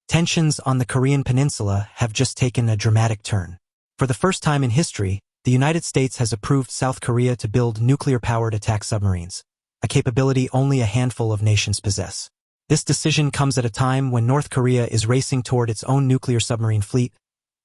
Tensions on the Korean Peninsula have just taken a dramatic turn. For the first time in history, the United States has approved South Korea to build nuclear-powered attack submarines, a capability only a handful of nations possess. This decision comes at a time when North Korea is racing toward its own nuclear submarine fleet,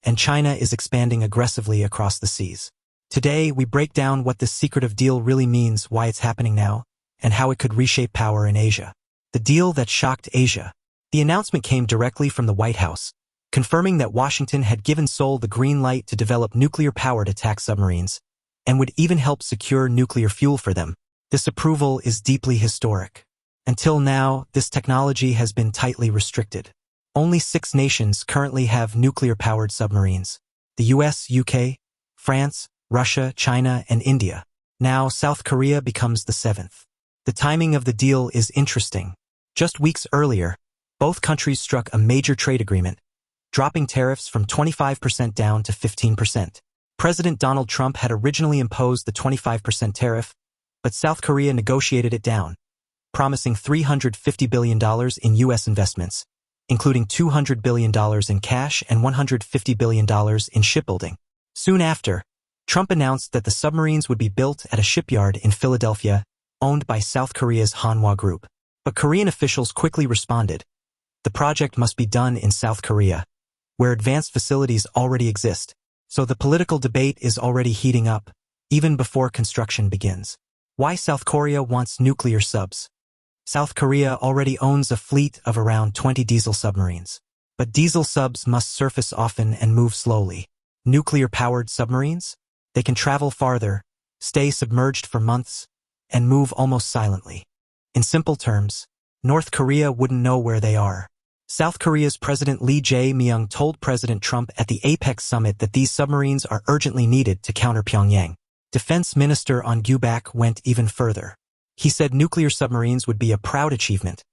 and China is expanding aggressively across the seas. Today, we break down what this secretive deal really means, why it's happening now, and how it could reshape power in Asia. The deal that shocked Asia. The announcement came directly from the White House, confirming that Washington had given Seoul the green light to develop nuclear-powered attack submarines, and would even help secure nuclear fuel for them. This approval is deeply historic. Until now, this technology has been tightly restricted. Only 6 nations currently have nuclear-powered submarines: the US, UK, France, Russia, China, and India. Now, South Korea becomes the 7th. The timing of the deal is interesting. Just weeks earlier, both countries struck a major trade agreement, dropping tariffs from 25% down to 15%. President Donald Trump had originally imposed the 25% tariff, but South Korea negotiated it down, promising $350 billion in U.S. investments, including $200 billion in cash and $150 billion in shipbuilding. Soon after, Trump announced that the submarines would be built at a shipyard in Philadelphia, owned by South Korea's Hanwha Group. But Korean officials quickly responded. The project must be done in South Korea, where advanced facilities already exist, so the political debate is already heating up, even before construction begins. Why South Korea wants nuclear subs? South Korea already owns a fleet of around 20 diesel submarines. But diesel subs must surface often and move slowly. Nuclear-powered submarines? They can travel farther, stay submerged for months, and move almost silently. In simple terms, North Korea wouldn't know where they are. South Korea's President Lee Jae-myung told President Trump at the APEC summit that these submarines are urgently needed to counter Pyongyang. Defense Minister Ahn Gyu-bak went even further. He said nuclear submarines would be a proud achievement,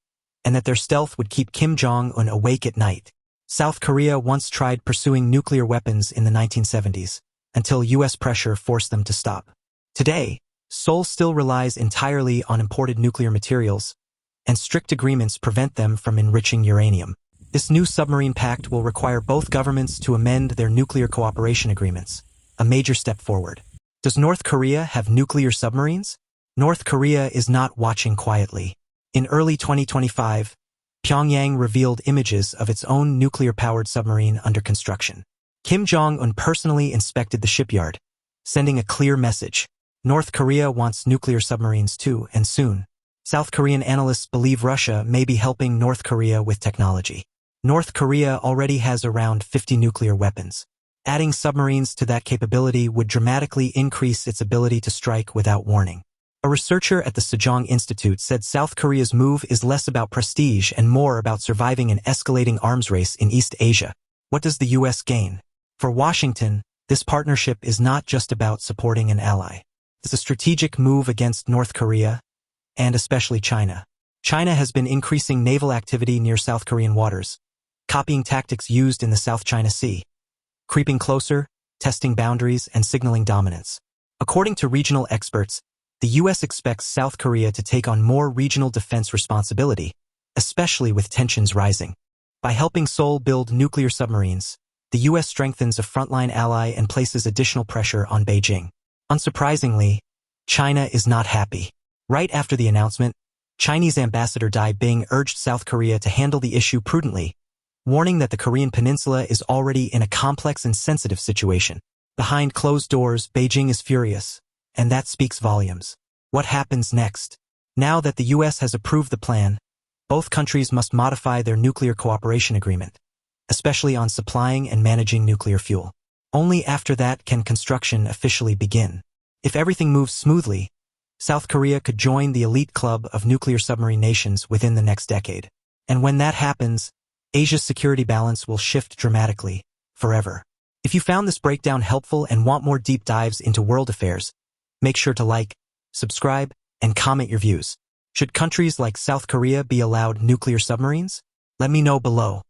and that their stealth would keep Kim Jong-un awake at night. South Korea once tried pursuing nuclear weapons in the 1970s, until U.S. pressure forced them to stop. Today, Seoul still relies entirely on imported nuclear materials, and strict agreements prevent them from enriching uranium. This new submarine pact will require both governments to amend their nuclear cooperation agreements, a major step forward. Does North Korea have nuclear submarines? North Korea is not watching quietly. In early 2025, Pyongyang revealed images of its own nuclear-powered submarine under construction. Kim Jong-un personally inspected the shipyard, sending a clear message. North Korea wants nuclear submarines too, and soon. South Korean analysts believe Russia may be helping North Korea with technology. North Korea already has around 50 nuclear weapons. Adding submarines to that capability would dramatically increase its ability to strike without warning. A researcher at the Sejong Institute said South Korea's move is less about prestige and more about surviving an escalating arms race in East Asia. What does the U.S. gain? For Washington, this partnership is not just about supporting an ally. It's a strategic move against North Korea, and especially China. China has been increasing naval activity near South Korean waters, copying tactics used in the South China Sea, creeping closer, testing boundaries, and signaling dominance. According to regional experts, the U.S. expects South Korea to take on more regional defense responsibility, especially with tensions rising. By helping Seoul build nuclear submarines, the U.S. strengthens a frontline ally and places additional pressure on Beijing. Unsurprisingly, China is not happy. Right after the announcement, Chinese Ambassador Dai Bing urged South Korea to handle the issue prudently, warning that the Korean Peninsula is already in a complex and sensitive situation. Behind closed doors, Beijing is furious, and that speaks volumes. What happens next? Now that the U.S. has approved the plan, both countries must modify their nuclear cooperation agreement, especially on supplying and managing nuclear fuel. Only after that can construction officially begin. If everything moves smoothly, South Korea could join the elite club of nuclear submarine nations within the next decade. And when that happens, Asia's security balance will shift dramatically, forever. If you found this breakdown helpful and want more deep dives into world affairs, make sure to like, subscribe, and comment your views. Should countries like South Korea be allowed nuclear submarines? Let me know below.